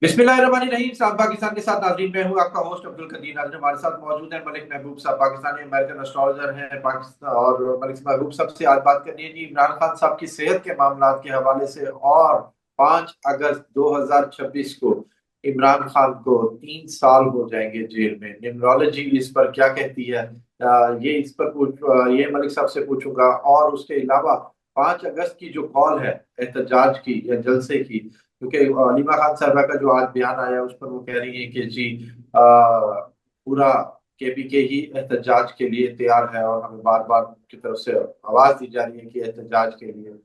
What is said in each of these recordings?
बिस्मिल्लाहिर्रहमानिर्रहीम। साहब पाकिस्तान के साथ नाज़रीन, मैं हूँ आपका होस्ट अब्दुल कदीर। नाज़रीन, हमारे साथ मौजूद है मलिक महबूब साहब, पाकिस्तानी अमेरिकन एस्ट्रोलॉजर हैं पाकिस्तान। और मलिक महबूब साहब से आज बात करनी है जी इमरान खान साहब की सेहत के मामला के हवाले से। और 5 अगस्त 2026 को इमरान खान को 3 साल हो जाएंगे जेल में। न्यूमरोलॉजी इस पर क्या कहती है, ये इस पर ये मलिक साहब से पूछूंगा। और उसके अलावा 5 अगस्त की जो कॉल है एहतजाज की या जलसे की, क्योंकि अलीमा खान साहबा का जो आज बयान आया उस पर वो कह रही है कि जी पूरा केपीके ही एहतजाज के लिए तैयार है और हमें बार बार की तरफ से आवाज दी जा रही है कि एहतजाज के लिए।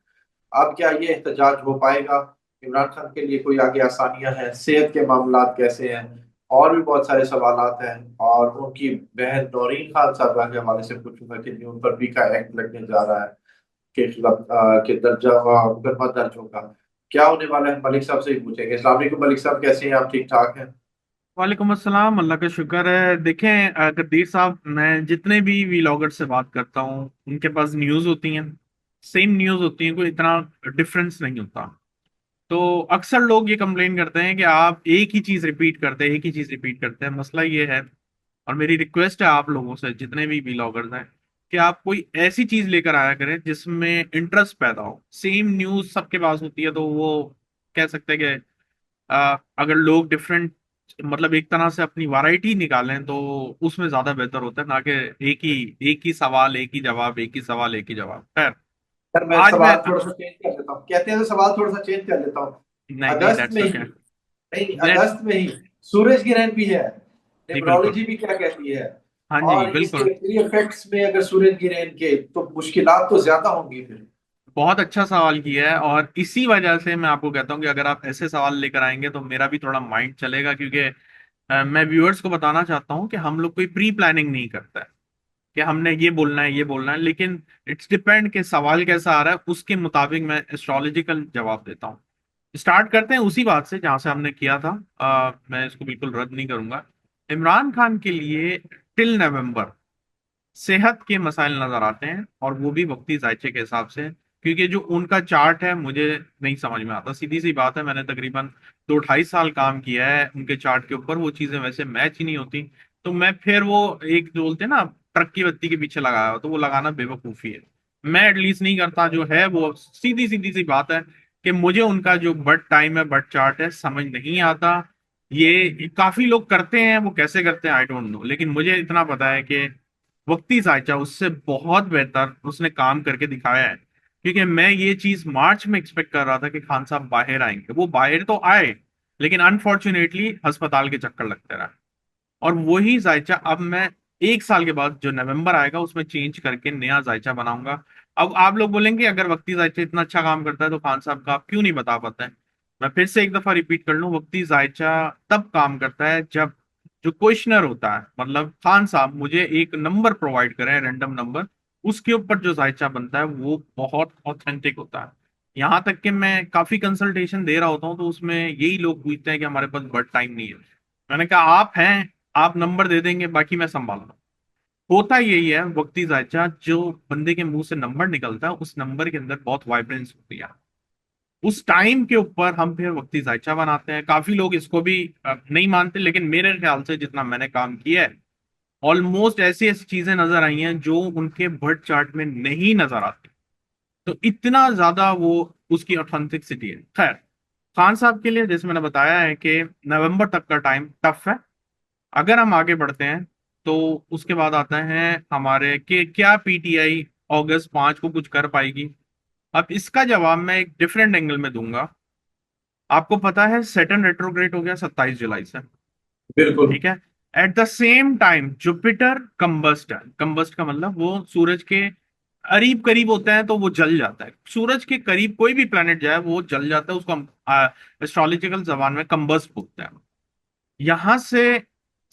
अब क्या ये एहतजाज हो पाएगा? इमरान खान के लिए कोई आगे आसानियां हैं? सेहत के मामला कैसे हैं? और भी बहुत सारे सवालात हैं। और उनकी बहन नौरीन खान साहबा के हवाले से पूछूंगा कि जी उन पर भी का एक्ट लगने जा रहा है के खिलाफ के दर्जा मुकदमा दर्ज होगा। क्या होने वाला है, मलिक साहब से ही पूछेंगे। अस्सलाम वालेकुम मलिक साहब, कैसे हैं आप? ठीक ठाक हैं? वालेकुम अस्सलाम। अल्लाह का शुक्र है। देखें गद्दीर साहब, मैं जितने भी व्लॉगर से बात करता हूँ उनके पास न्यूज़ होती हैं, सेम न्यूज़ होती है, कोई इतना डिफरेंस नहीं होता। तो अक्सर लोग ये कंप्लेन करते हैं कि आप एक ही चीज़ रिपीट करते हैं, एक ही चीज़ रिपीट करते हैं। मसला ये है, और मेरी रिक्वेस्ट है आप लोगों से, जितने भी व्लॉगर्स हैं, कि आप कोई ऐसी चीज़ लेकर आया करें जिसमें इंटरेस्ट पैदा हो। सेम न्यूज़ सबके पास होती है तो वो कह सकते हैं कि अगर लोग डिफरेंट, मतलब एक तरह से अपनी वैरायटी निकालें तो उसमें ज्यादा बेहतर होता है, ना कि एक ही सवाल एक ही जवाब, एक ही सवाल एक ही जवाब। खैर, सर मैं आज मैं सवाल थोड़ा सा चेंज कर लेता हूँ, कहते हैं तो सवाल थोड़ा सा चेंज कर लेता हूँ। नहीं नहीं, अगस्त दैट्स में ही, ओके। नहीं दैट अगस्त में ही सूरज ग्रहण भी है। जी बिल्कुल। न्यूमरोलॉजी भी क्या कहती है? हाँ जी और बिल्कुल। इसके प्री इफेक्ट्स में अगर सूरज ग्रहण के, तो मुश्किलात तो ज्यादा होंगी फिर। बहुत अच्छा सवाल किया है, और इसी वजह से मैं आपको कहता हूँ कि अगर आप ऐसे सवाल लेकर आएंगे तो मेरा भी थोड़ा माइंड चलेगा, क्योंकि मैं व्यूअर्स को बताना चाहता हूँ कि हम लोग कोई प्री प्लानिंग नहीं करता है कि हमने ये बोलना है ये बोलना है, लेकिन इट्स डिपेंड कि सवाल कैसा आ रहा है, उसके मुताबिक मैं एस्ट्रोलॉजिकल जवाब देता हूँ। स्टार्ट करते हैं उसी बात से जहां से हमने किया था। मैं इसको बिल्कुल रद्द नहीं करूंगा। इमरान खान के लिए टिल नवंबर सेहत के मसाइल नजर आते हैं, और वो भी वक्ती जायचे के हिसाब से, क्योंकि जो उनका चार्ट है मुझे नहीं समझ में आता। सीधी सी बात है, मैंने तकरीबन 2-2.5 साल काम किया है उनके चार्ट के ऊपर, वो चीजें वैसे मैच ही नहीं होती। तो मैं फिर वो, एक जो बोलते हैं ना, ट्रक की बत्ती के पीछे लगाया हो, तो वो लगाना बेवकूफी है। मैं एटलीस्ट नहीं करता। जो है वो सीधी सीधी सी बात है कि मुझे उनका जो बर्थ टाइम है, बर्थ चार्ट है, समझ नहीं आता। ये काफी लोग करते हैं, वो कैसे करते हैं आई डोंट नो, लेकिन मुझे इतना पता है कि वक्ती साइचा उससे बहुत बेहतर उसने काम करके दिखाया है। क्योंकि मैं ये चीज मार्च में एक्सपेक्ट कर रहा था कि खान साहब बाहर आएंगे, वो बाहर तो आए, लेकिन अनफॉर्चुनेटली अस्पताल के चक्कर लगते रहे। और वही जायचा अब मैं 1 साल के बाद जो नवंबर आएगा उसमें चेंज करके नया जायचा बनाऊंगा। अब आप लोग बोलेंगे अगर वक्ती जायचा इतना अच्छा काम करता है तो खान साहब का आप क्यों नहीं बता पाते हैं। मैं फिर से एक दफा रिपीट कर लूं, वक्ती जायचा तब काम करता है जब जो क्वेश्चनर होता है, मतलब खान साहब मुझे एक नंबर प्रोवाइड करें, रैंडम नंबर, उसके ऊपर जो जायचा बनता है वो बहुत ऑथेंटिक होता है। यहाँ तक कि मैं काफी कंसल्टेशन दे रहा होता हूँ तो उसमें यही लोग पूछते हैं कि हमारे पास बर्थ टाइम नहीं है। मैंने कहा आप हैं, आप नंबर दे देंगे, बाकी मैं संभाल लूं। होता यही है, वक्ती जायचा जो बंदे के मुंह से नंबर निकलता है उस नंबर के अंदर बहुत वाइब्रेंस होती है। उस टाइम के ऊपर हम फिर वक्ती जायचा बनाते हैं। काफी लोग इसको भी नहीं मानते, लेकिन मेरे ख्याल से जितना मैंने काम किया है, ऑलमोस्ट ऐसी ऐसी चीजें नजर आई हैं जो उनके बर्थ चार्ट में नहीं नजर आती। तो इतना ज्यादा वो उसकी ऑथेंटिसिटी है। खैर, खान साहब के लिए जैसे मैंने बताया है कि नवंबर तक का टाइम टफ है। अगर हम आगे बढ़ते हैं तो उसके बाद आता है हमारे कि क्या पीटीआई अगस्त 5 को कुछ कर पाएगी। अब इसका जवाब मैं एक डिफरेंट एंगल में दूंगा। आपको पता है सैटर्न रेट्रोग्रेड हो गया 27 जुलाई से, बिल्कुल। ठीक है। At the same time Jupiter combust है। कंबस्ट का मतलब वो सूरज के करीब करीब होता है तो वो जल जाता है। सूरज के करीब कोई भी प्लेनेट जाए वो जल जाता है, उसको हम एस्ट्रोलॉजिकल जबान में कंबस्ट बोलते हैं। यहां से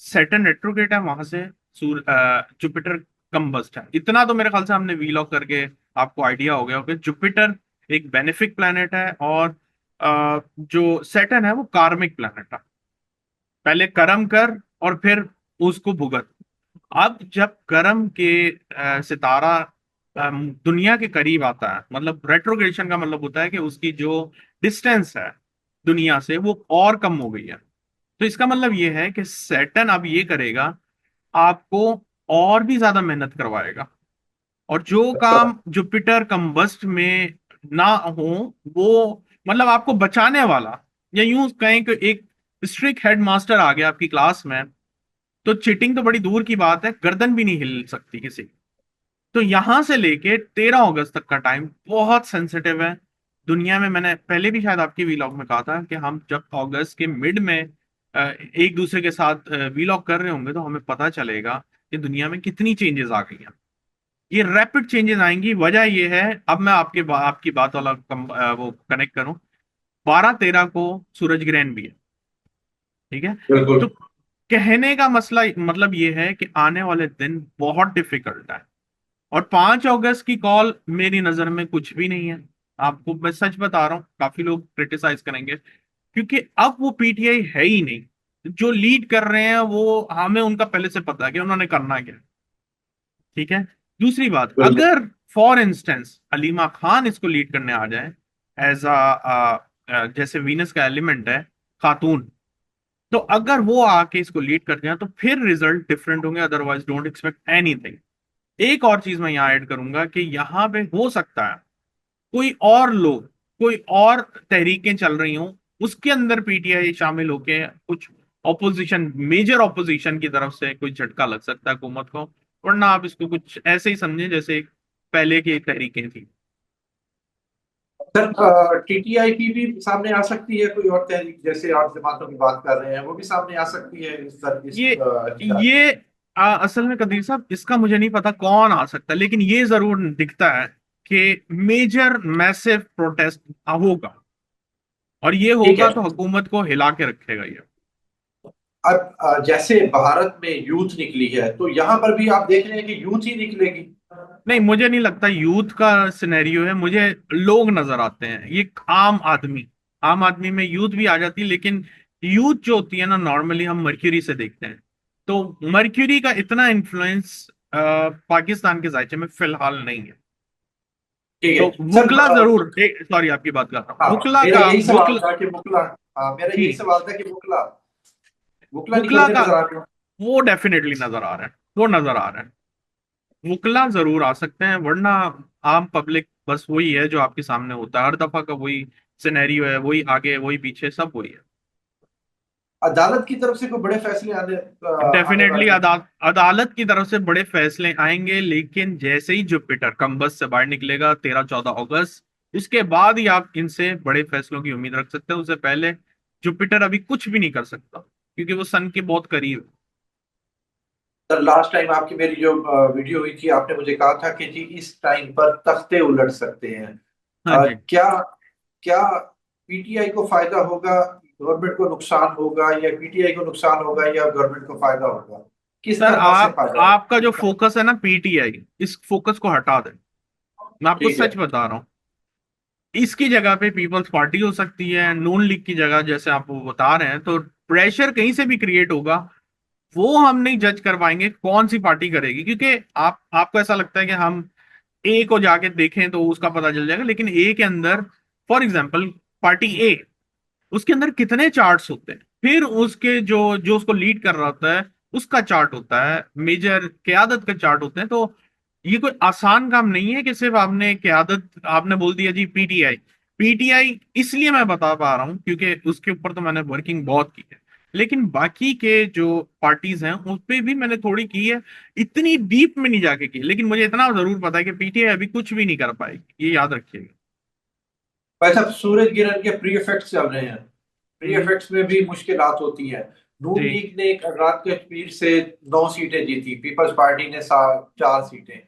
सैटर्न रेट्रोग्रेड है, वहां से जुपिटर कंबस्ट है। इतना तो मेरे ख्याल से हमने वीलॉग करके आपको आइडिया हो गया होगा। जुपिटर एक बेनिफिक प्लैनेट है, और जो सैटर्न है वो कार्मिक प्लैनेट है। पहले कर्म कर और फिर उसको भुगत। अब जब कर्म के सितारा दुनिया के करीब आता है, मतलब रेट्रोग्रेशन का मतलब होता है कि उसकी जो डिस्टेंस है दुनिया से वो और कम हो गई है। तो इसका मतलब ये है कि सैटर्न अब ये करेगा, आपको और भी ज्यादा मेहनत करवाएगा। और जो अच्छा। काम जुपिटर कंबस्ट में ना हो, वो मतलब आपको बचाने वाला, या यूं कहें कि एक स्ट्रिक्ट हेड मास्टर आ गया आपकी क्लास में, तो चीटिंग तो बड़ी दूर की बात है, गर्दन भी नहीं हिल सकती किसी की। तो यहां से लेके 13 अगस्त तक का टाइम बहुत सेंसिटिव है दुनिया में। मैंने पहले भी शायद आपके वीलॉग में कहा था कि हम जब अगस्त के मिड में एक दूसरे के साथ वीलॉग कर रहे होंगे तो हमें पता चलेगा कि दुनिया में कितनी चेंजेस आ गई हैं। ये रैपिड चेंजेस आएंगी। वजह ये है, अब मैं आपकी बात वाला वो कनेक्ट करूं, 12-13 को सूरज ग्रहण भी है, ठीक है। बिल्कुल। तो कहने का मसला मतलब ये है कि आने वाले दिन बहुत डिफिकल्ट है। और 5 अगस्त की कॉल मेरी नजर में कुछ भी नहीं है। आपको मैं सच बता रहा हूँ, काफी लोग क्रिटिसाइज करेंगे, क्योंकि अब वो पीटीआई है ही नहीं। जो लीड कर रहे हैं वो हमें उनका पहले से पता है कि उन्होंने करना क्या है, ठीक है। दूसरी बात, बिल्कुल। अगर फॉर इंस्टेंस अलीमा खान इसको लीड करने आ जाए एज जैसे वीनस का एलिमेंट है खातून, तो अगर वो आके इसको लीड कर जाए तो फिर रिजल्ट डिफरेंट होंगे, अदरवाइज डोंट एक्सपेक्ट एनीथिंग। एक और चीज मैं यहाँ ऐड करूंगा कि यहाँ पे हो सकता है कोई और लोग, कोई और तहरीकें चल रही हों, उसके अंदर पीटीआई शामिल होके कुछ ऑपोजिशन, मेजर ऑपोजिशन की तरफ से कोई झटका लग सकता है हुकूमत को। वरना आप इसको कुछ ऐसे ही समझें जैसे पहले की तहरीकें थी। सर टीटीआई की भी सामने आ सकती है कोई और तहरीक, जैसे आप जमातों की बात कर रहे हैं, वो भी सामने आ सकती है इस तरह इस ये इख्तियार। ये असल में कदीर साहब इसका मुझे नहीं पता कौन आ सकता है, लेकिन ये जरूर दिखता है कि मेजर मैसिव प्रोटेस्ट होगा, और ये ठीक होगा है। तो हुकूमत को हिला के रखेगा ये। अब जैसे भारत में यूथ निकली है, तो यहाँ पर भी आप देख रहे हैं कि यूथ ही निकलेगी। नहीं, मुझे नहीं लगता यूथ का सिनेरियो है, मुझे लोग नजर आते हैं, ये आम आदमी। आम आदमी में यूथ भी आ जाती है, लेकिन यूथ जो होती है ना, नॉर्मली हम मर्क्यूरी से देखते हैं। तो मर्क्यूरी का इतना इन्फ्लुएंस पाकिस्तान के जायचे में फिलहाल नहीं है। ठीक तो है सर। वुकला जरूर, सॉरी आपकी बात कर रहा हूँ, हाँ, वुकला मेरा का यही सवाल वुकला था कि मुकला। हाँ, मेरा यही जी, सवाल था कि मुकला मुकला वुकला निकलते का नजर आ रहे हो। वो डेफिनेटली नजर आ रहा है, वो नजर आ रहा है। वुकला जरूर आ सकते हैं, वरना आम पब्लिक बस वही है जो आपके सामने होता है हर दफा का, वही सिनेरियो है, वही आगे वही पीछे सब वही है। अदालत की तरफ से कोई बड़े फैसले आने डेफिनेटली वाले हैं। अदालत की तरफ से बड़े फैसले आएंगे, लेकिन जैसे ही जुपिटर कंबस से बाहर निकलेगा 13-14 अगस्त, उसके बाद ही आप इनसे बड़े फैसलों की उम्मीद रख सकते हैं। उससे पहले जुपिटर अभी कुछ भी नहीं कर सकता, क्योंकि वो सन के बहुत करीब है। सर लास्ट टाइम आपकी मेरी जो वीडियो हुई थी, आपने मुझे कहा था कि जी इस टाइम पर तख्ते उलट सकते हैं। हाँ जी। क्या क्या पीटीआई को फायदा होगा, गवर्नमेंट को नुकसान होगा, या पीटीआई को नुकसान होगा, या गवर्नमेंट को फायदा होगा? किस सर तरह से आप फायदा होगा? आपका जो फोकस है ना पीटीआई, इस फोकस को हटा दें। मैं आपको ठीक है। सच बता रहा हूँ, इसकी जगह पे पीपल्स पार्टी हो सकती है, नून लीग की जगह, जैसे आप वो बता रहे हैं, तो प्रेशर कहीं से भी क्रिएट होगा। वो हम नहीं जज कर पाएंगे कौन सी पार्टी करेगी, क्योंकि आपको ऐसा लगता है कि हम ए को जाके देखें तो उसका पता चल जाएगा, लेकिन ए के अंदर, फॉर एग्जाम्पल, पार्टी ए, उसके अंदर कितने चार्ट्स होते हैं, फिर उसके जो जो उसको लीड कर रहा होता है उसका चार्ट होता है, मेजर क्यादत का चार्ट होते हैं। तो ये कोई आसान काम नहीं है कि सिर्फ आपने क्यादत, आपने बोल दिया जी पीटीआई। पीटीआई इसलिए मैं बता पा रहा हूं क्योंकि उसके ऊपर तो मैंने वर्किंग बहुत की है, लेकिन बाकी के जो पार्टीज हैं उस पे भी मैंने थोड़ी की है, इतनी डीप में नहीं जाके की, लेकिन मुझे इतना जरूर पता है कि पीटीआई अभी कुछ भी नहीं कर पाएगी, ये याद रखिएगा। भाई साहब, सूरज ग्रहण के प्री इफेक्ट्स चल रहे हैं। प्री हम्म। इफेक्ट्स में भी मुश्किलात होती हैं। नून जी। लीग ने रात कश्मीर से 9 सीटें जीती, पीपल्स पार्टी ने 4 सीटें,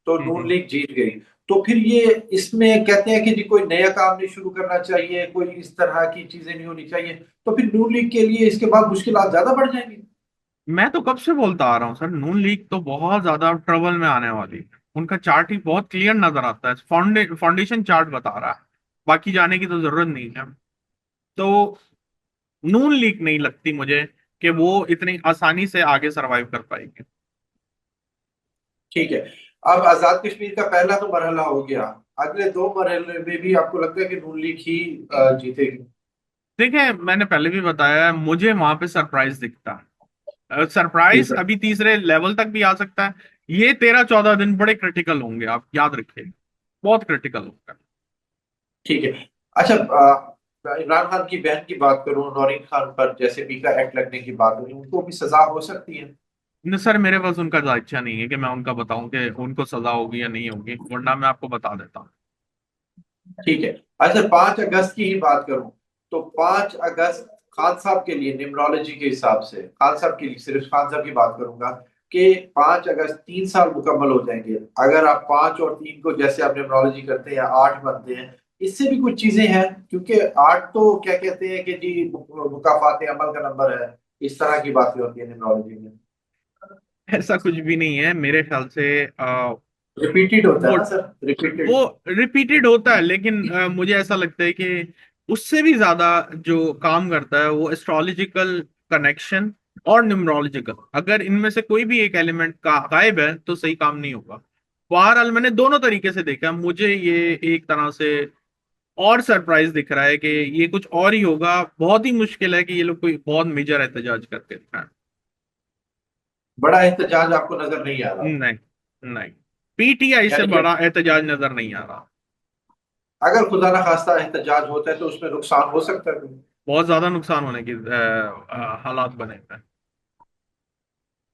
तो नून हम्म। लीग जीत गई। तो फिर ये इसमें कहते हैं कि जी कोई नया काम नहीं शुरू करना चाहिए, कोई इस तरह की चीजें नहीं होनी चाहिए। तो फिर नून लीग के लिए इसके बाद मुश्किलात ज्यादा बढ़ जाएंगी। मैं तो कब से बोलता आ रहा हूँ सर, नून लीग तो बहुत ज्यादा ट्रबल में आने वाली है। उनका चार्ट ही बहुत क्लियर नजर आता है, फाउंडेशन चार्ट बता रहा है, बाकी जाने की तो जरूरत नहीं है। तो नून लीग नहीं लगती मुझे कि वो इतनी आसानी से आगे सरवाइव कर पाएगी। ठीक है। अब आजाद कश्मीर का पहला तो मरहला हो गया, अगले 2 मरहले में भी आपको लगता है कि नून लीग ही जीतेगी? देखिए, मैंने पहले भी बताया है, मुझे वहां पे सरप्राइज दिखता है। सरप्राइज ठीक है। अभी तीसरे लेवल तक भी आ सकता है। ये 13-14 दिन बड़े क्रिटिकल होंगे, आप याद रखिए, बहुत क्रिटिकल होगा। ठीक है। अच्छा, इमरान खान की बहन की बात करूं, नौरीन खान पर जैसे पीका एक्ट लगने की बात हुई, उनको भी सजा हो सकती है? न सर, मेरे पास उनका इच्छा नहीं है कि मैं उनका बताऊं कि उनको सजा होगी या नहीं होगी, वरना मैं आपको बता देता हूँ। ठीक है। अच्छा, 5 अगस्त की ही बात करूं, तो 5 अगस्त खान साहब के लिए न्यूमरोलॉजी के हिसाब से, खान साहब के लिए, सिर्फ खान साहब की बात करूंगा, कि 5 अगस्त 3 साल मुकम्मल हो जाएंगे अगर आप 5 और 3 को, जैसे आप न्यूमरोलॉजी करते हैं, या 8 बनते हैं। इससे भी कुछ चीजें हैं, क्योंकि 8 तो क्या कहते हैं कि जी मुकाफात अमल का नंबर है, इस तरह की बातें होती है न्यूमरोलॉजी में। ऐसा कुछ भी नहीं है मेरे ख्याल से। रिपीटेड होता है वो ना सर, वो रिपीटेड। रिपीटेड होता है, लेकिन मुझे ऐसा लगता है कि उससे भी ज्यादा जो काम करता है वो एस्ट्रोलॉजिकल कनेक्शन और न्यूमरोलॉजिकल, अगर इनमें से कोई भी एक एलिमेंट का गायब है तो सही काम नहीं होगा। बहरहाल मैंने दोनों तरीके से देखा, मुझे ये एक तरह से और सरप्राइज दिख रहा है कि ये कुछ और ही होगा। बहुत ही मुश्किल है कि ये लोग कोई बहुत मेजर एहतजाज करके दिखाएं। बड़ा एहतजाज आपको नजर नहीं आ रहा? नहीं, नहीं, पीटीआई से यानी कि बड़ा एहतजाज नजर नहीं आ रहा। अगर खुदा ना खास्ता एहतजाज होता है तो उसमें नुकसान हो सकता है कोई? बहुत ज्यादा नुकसान होने की हालात बने हुए हैं।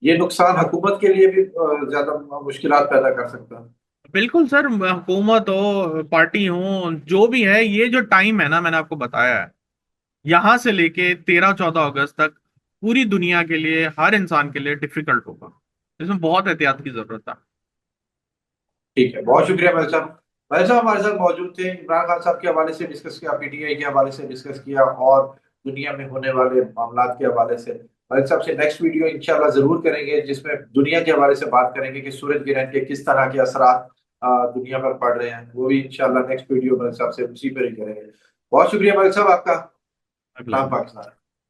ये नुकसान हुकूमत के लिए भी ज्यादा मुश्किलात पैदा कर सकता है। बिल्कुल सर, हुकूमत हो, पार्टी हो, जो भी है, ये जो टाइम है ना, मैंने आपको बताया है, यहां से लेके 13-14 अगस्त तक पूरी दुनिया के लिए, हर इंसान के लिए डिफिकल्ट होगा। इसमें बहुत एहतियात की जरूरत है। ठीक है, बहुत शुक्रिया भाई साहब। भाई साहब हमारे साथ मौजूद थे, इमरान खान साहब के हवाले से डिस्कस किया, पीटीआई के हवाले से डिस्कस किया, और दुनिया में होने वाले मामला के हवाले से। भाई साहब से नेक्स्ट वीडियो इंशाल्लाह जरूर करेंगे, जिसमें दुनिया के हवाले से बात करेंगे कि सूरज ग्रहण के किस तरह के असरात दुनिया पर पड़ रहे हैं। वो भी इंशाल्लाह नेक्स्ट वीडियो भाई साहब से उसी पर ही करेंगे। बहुत शुक्रिया भाई साहब आपका। अगला। सलाम पाकिस्तान।